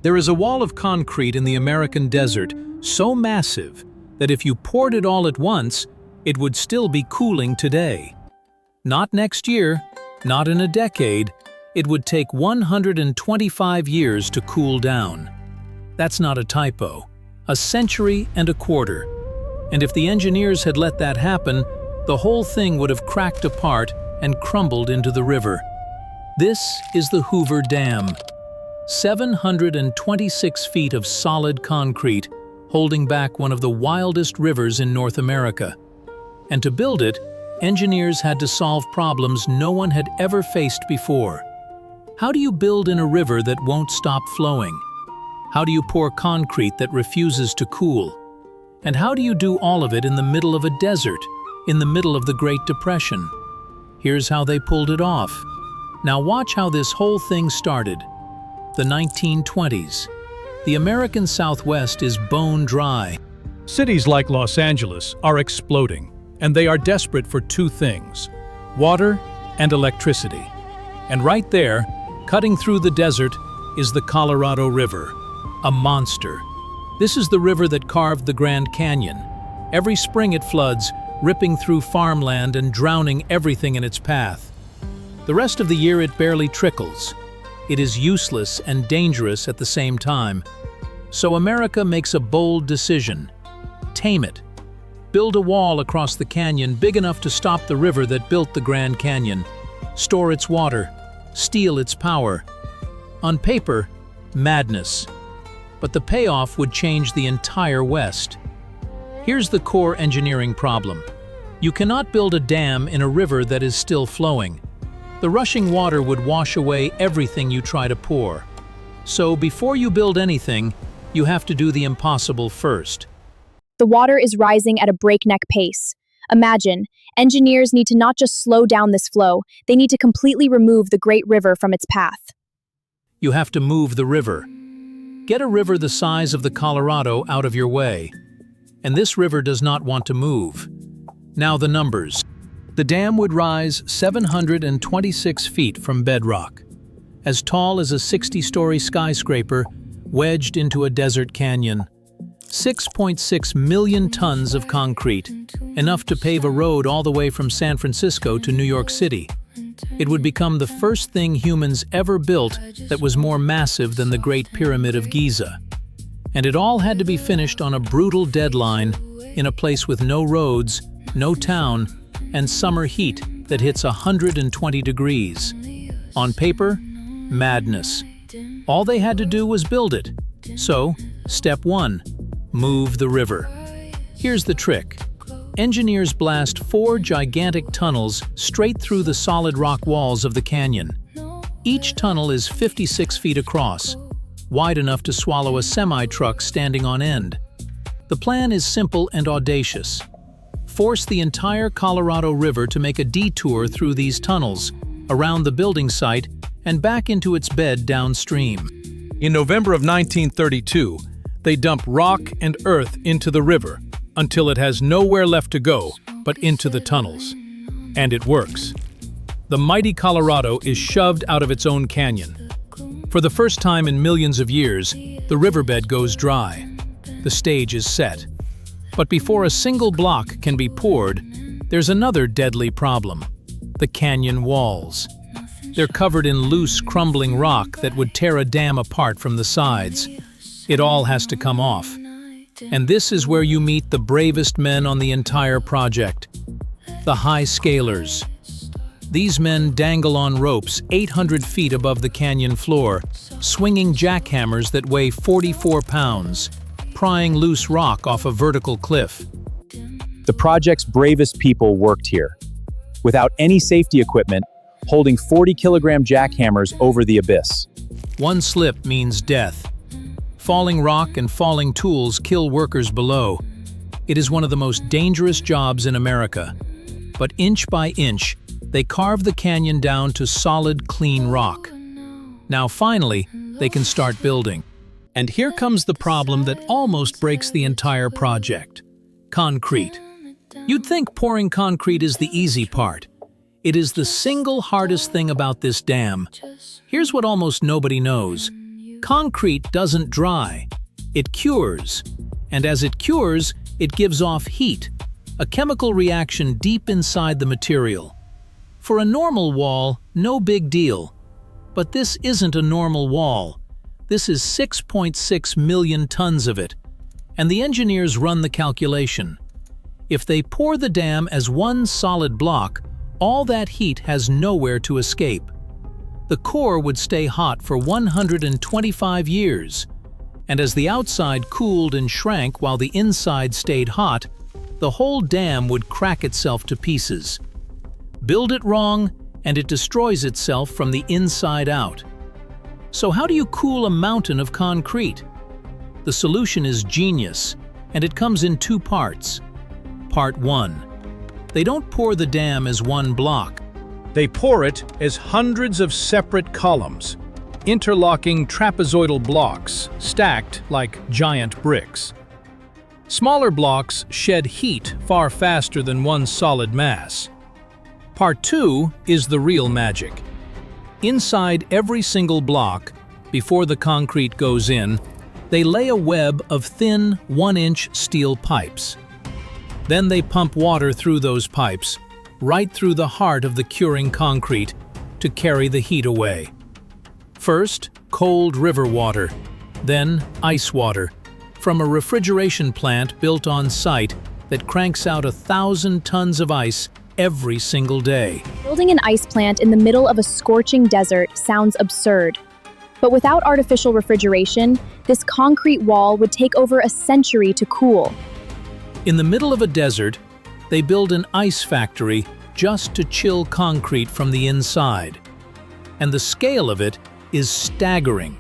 There is a wall of concrete in the American desert so massive that if you poured it all at once, it would still be cooling today. Not next year, not in a decade, it would take 125 years to cool down. That's not a typo. A century and a quarter. And if the engineers had let that happen, the whole thing would have cracked apart and crumbled into the river. This is the Hoover Dam. 726 feet of solid concrete holding back one of the wildest rivers in North America. And to build it, engineers had to solve problems no one had ever faced before. How do you build in a river that won't stop flowing? How do you pour concrete that refuses to cool? And how do you do all of it in the middle of a desert, in the middle of the Great Depression? Here's how they pulled it off. Now watch how this whole thing started. The 1920s. The American Southwest is bone dry. Cities like Los Angeles are exploding, and they are desperate for two things: water and electricity. And right there, cutting through the desert, is the Colorado River, a monster. This is the river that carved the Grand Canyon. Every spring it floods, ripping through farmland and drowning everything in its path. The rest of the year it barely trickles. It is useless and dangerous at the same time. So America makes a bold decision. Tame it. Build a wall across the canyon big enough to stop the river that built the Grand Canyon. Store its water. Steal its power. On paper, madness. But the payoff would change the entire West. Here's the core engineering problem. You cannot build a dam in a river that is still flowing. The rushing water would wash away everything you try to pour. So before you build anything, you have to do the impossible first. The water is rising at a breakneck pace. Imagine, engineers need to not just slow down this flow, they need to completely remove the great river from its path. You have to move the river. Get a river the size of the Colorado out of your way. And this river does not want to move. Now the numbers. The dam would rise 726 feet from bedrock, as tall as a 60-story skyscraper wedged into a desert canyon. 6.6 million tons of concrete, enough to pave a road all the way from San Francisco to New York City. It would become the first thing humans ever built that was more massive than the Great Pyramid of Giza. And it all had to be finished on a brutal deadline in a place with no roads, no town, and summer heat that hits 120 degrees. On paper, madness. All they had to do was build it. So, step 1, move the river. Here's the trick. Engineers blast 4 gigantic tunnels straight through the solid rock walls of the canyon. Each tunnel is 56 feet across, wide enough to swallow a semi-truck standing on end. The plan is simple and audacious. Force the entire Colorado River to make a detour through these tunnels, around the building site, and back into its bed downstream. In November of 1932, they dump rock and earth into the river until it has nowhere left to go but into the tunnels. And it works. The mighty Colorado is shoved out of its own canyon. For the first time in millions of years, the riverbed goes dry. The stage is set. But before a single block can be poured, there's another deadly problem: the canyon walls. They're covered in loose, crumbling rock that would tear a dam apart from the sides. It all has to come off. And this is where you meet the bravest men on the entire project: the high scalers. These men dangle on ropes 800 feet above the canyon floor, swinging jackhammers that weigh 44 pounds. Prying loose rock off a vertical cliff. The project's bravest people worked here, without any safety equipment, holding 40-kilogram jackhammers over the abyss. One slip means death. Falling rock and falling tools kill workers below. It is one of the most dangerous jobs in America. But inch by inch, they carve the canyon down to solid, clean rock. Now finally, they can start building. And here comes the problem that almost breaks the entire project: concrete. You'd think pouring concrete is the easy part. It is the single hardest thing about this dam. Here's what almost nobody knows. Concrete doesn't dry. It cures. And as it cures, it gives off heat, a chemical reaction deep inside the material. For a normal wall, no big deal. But this isn't a normal wall. This is 6.6 million tons of it. And the engineers run the calculation. If they pour the dam as one solid block, all that heat has nowhere to escape. The core would stay hot for 125 years. And as the outside cooled and shrank while the inside stayed hot, the whole dam would crack itself to pieces. Build it wrong, and it destroys itself from the inside out. So how do you cool a mountain of concrete? The solution is genius, and it comes in two parts. Part 1. They don't pour the dam as one block. They pour it as hundreds of separate columns, interlocking trapezoidal blocks stacked like giant bricks. Smaller blocks shed heat far faster than one solid mass. Part 2 is the real magic. Inside every single block, before the concrete goes in, they lay a web of thin 1-inch steel pipes. Then they pump water through those pipes, right through the heart of the curing concrete, to carry the heat away. First, cold river water, then ice water, from a refrigeration plant built on site that cranks out 1,000 tons of ice every single day. Building an ice plant in the middle of a scorching desert sounds absurd. But without artificial refrigeration, this concrete wall would take over a century to cool. In the middle of a desert, they build an ice factory just to chill concrete from the inside. And the scale of it is staggering.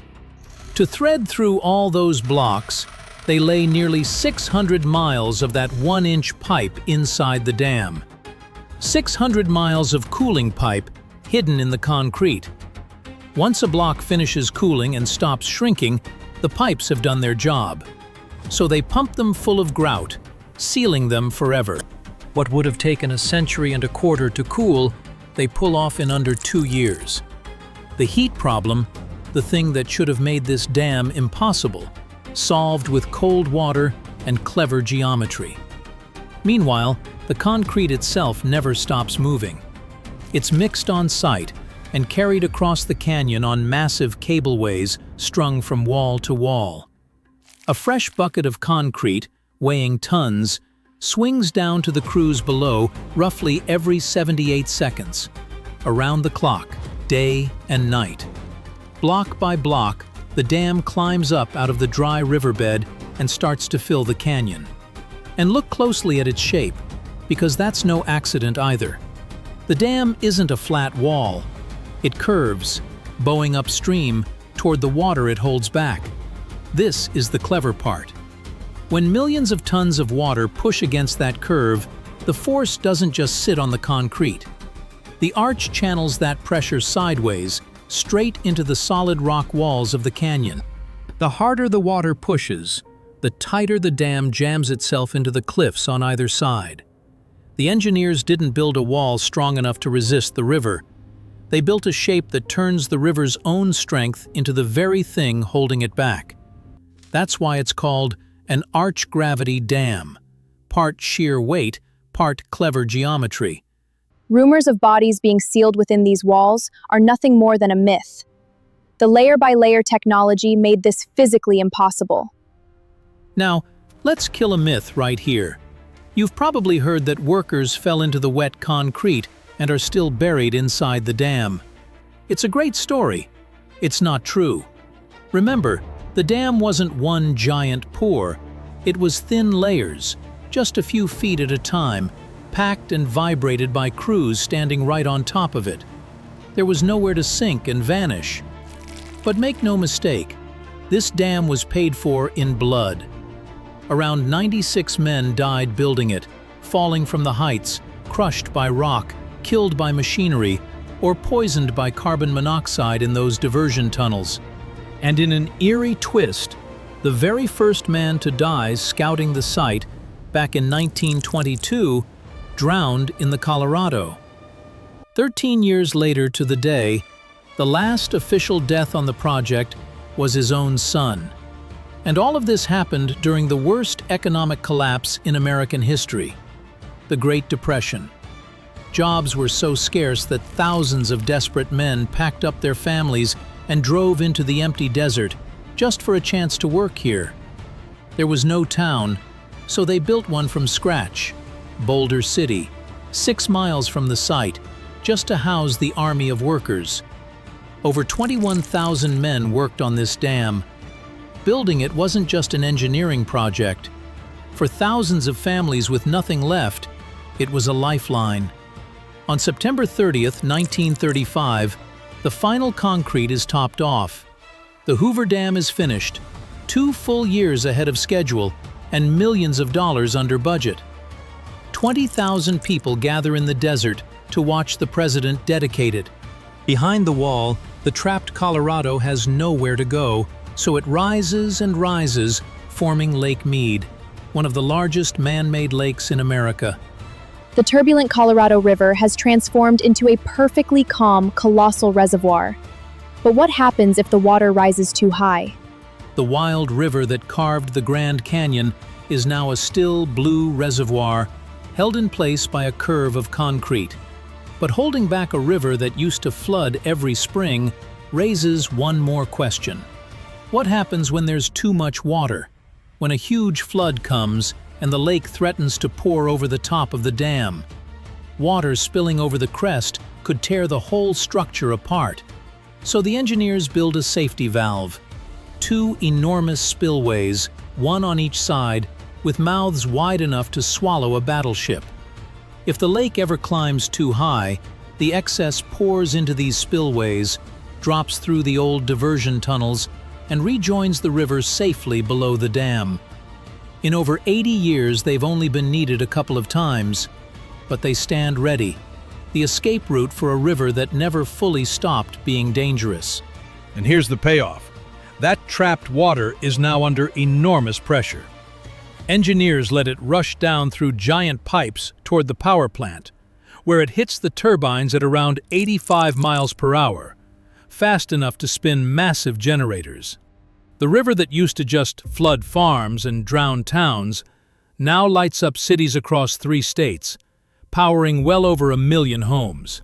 To thread through all those blocks, they lay nearly 600 miles of that 1-inch pipe inside the dam. 600 miles of cooling pipe hidden in the concrete. Once a block finishes cooling and stops shrinking, the pipes have done their job. So they pump them full of grout, sealing them forever. What would have taken a century and a quarter to cool, they pull off in under 2 years. The heat problem, the thing that should have made this dam impossible, solved with cold water and clever geometry. Meanwhile, the concrete itself never stops moving. It's mixed on site and carried across the canyon on massive cableways strung from wall to wall. A fresh bucket of concrete, weighing tons, swings down to the crews below roughly every 78 seconds, around the clock, day and night. Block by block, the dam climbs up out of the dry riverbed and starts to fill the canyon. And look closely at its shape, because that's no accident either. The dam isn't a flat wall. It curves, bowing upstream toward the water it holds back. This is the clever part. When millions of tons of water push against that curve, the force doesn't just sit on the concrete. The arch channels that pressure sideways, straight into the solid rock walls of the canyon. The harder the water pushes, the tighter the dam jams itself into the cliffs on either side. The engineers didn't build a wall strong enough to resist the river. They built a shape that turns the river's own strength into the very thing holding it back. That's why it's called an arch-gravity dam, part sheer weight, part clever geometry. Rumors of bodies being sealed within these walls are nothing more than a myth. The layer-by-layer technology made this physically impossible. Now, let's kill a myth right here. You've probably heard that workers fell into the wet concrete and are still buried inside the dam. It's a great story. It's not true. Remember, the dam wasn't one giant pour. It was thin layers, just a few feet at a time, packed and vibrated by crews standing right on top of it. There was nowhere to sink and vanish. But make no mistake, this dam was paid for in blood. Around 96 men died building it, falling from the heights, crushed by rock, killed by machinery, or poisoned by carbon monoxide in those diversion tunnels. And in an eerie twist, the very first man to die scouting the site, back in 1922, drowned in the Colorado. 13 years later to the day, the last official death on the project was his own son. And all of this happened during the worst economic collapse in American history, the Great Depression. Jobs were so scarce that thousands of desperate men packed up their families and drove into the empty desert just for a chance to work here. There was no town, so they built one from scratch, Boulder City, 6 miles from the site, just to house the army of workers. Over 21,000 men worked on this dam. Building it wasn't just an engineering project. For thousands of families with nothing left, it was a lifeline. On September 30th, 1935, the final concrete is topped off. The Hoover Dam is finished, 2 full years ahead of schedule and millions of dollars under budget. 20,000 people gather in the desert to watch the president dedicate it. Behind the wall, the trapped Colorado has nowhere to go, so it rises and rises, forming Lake Mead, one of the largest man-made lakes in America. The turbulent Colorado River has transformed into a perfectly calm, colossal reservoir. But what happens if the water rises too high? The wild river that carved the Grand Canyon is now a still blue reservoir held in place by a curve of concrete. But holding back a river that used to flood every spring raises one more question. What happens when there's too much water? When a huge flood comes and the lake threatens to pour over the top of the dam? Water spilling over the crest could tear the whole structure apart. So the engineers build a safety valve. 2 enormous spillways, one on each side, with mouths wide enough to swallow a battleship. If the lake ever climbs too high, the excess pours into these spillways, drops through the old diversion tunnels, and rejoins the river safely below the dam. In over 80 years, they've only been needed a couple of times, but they stand ready, the escape route for a river that never fully stopped being dangerous. And here's the payoff. That trapped water is now under enormous pressure. Engineers let it rush down through giant pipes toward the power plant, where it hits the turbines at around 85 miles per hour, fast enough to spin massive generators. The river that used to just flood farms and drown towns now lights up cities across 3 states, powering well over 1 million homes.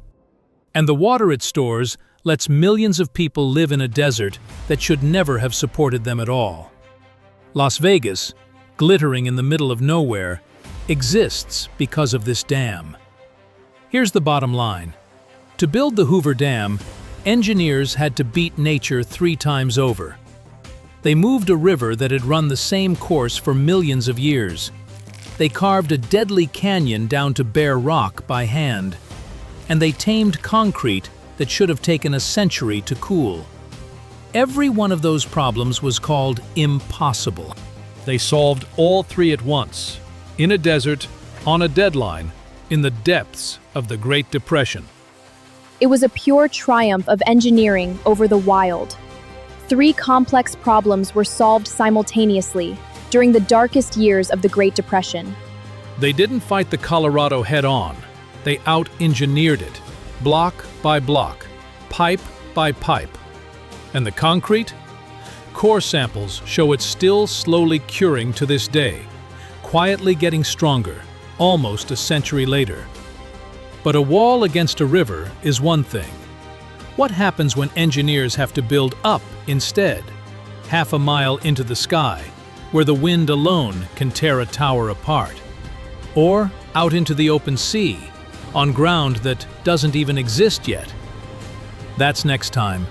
And the water it stores lets millions of people live in a desert that should never have supported them at all. Las Vegas, glittering in the middle of nowhere, exists because of this dam. Here's the bottom line. To build the Hoover Dam, engineers had to beat nature 3 times over. They moved a river that had run the same course for millions of years. They carved a deadly canyon down to bare rock by hand. And they tamed concrete that should have taken a century to cool. Every one of those problems was called impossible. They solved all 3 at once, in a desert, on a deadline, in the depths of the Great Depression. It was a pure triumph of engineering over the wild. 3 complex problems were solved simultaneously during the darkest years of the Great Depression. They didn't fight the Colorado head-on. They out-engineered it, block by block, pipe by pipe. And the concrete? Core samples show it's still slowly curing to this day, quietly getting stronger, almost a century later. But a wall against a river is one thing. What happens when engineers have to build up instead, half a mile into the sky, where the wind alone can tear a tower apart? Or out into the open sea, on ground that doesn't even exist yet? That's next time.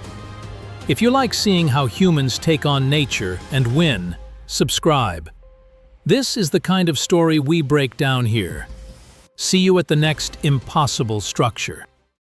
If you like seeing how humans take on nature and win, subscribe. This is the kind of story we break down here. See you at the next impossible structure.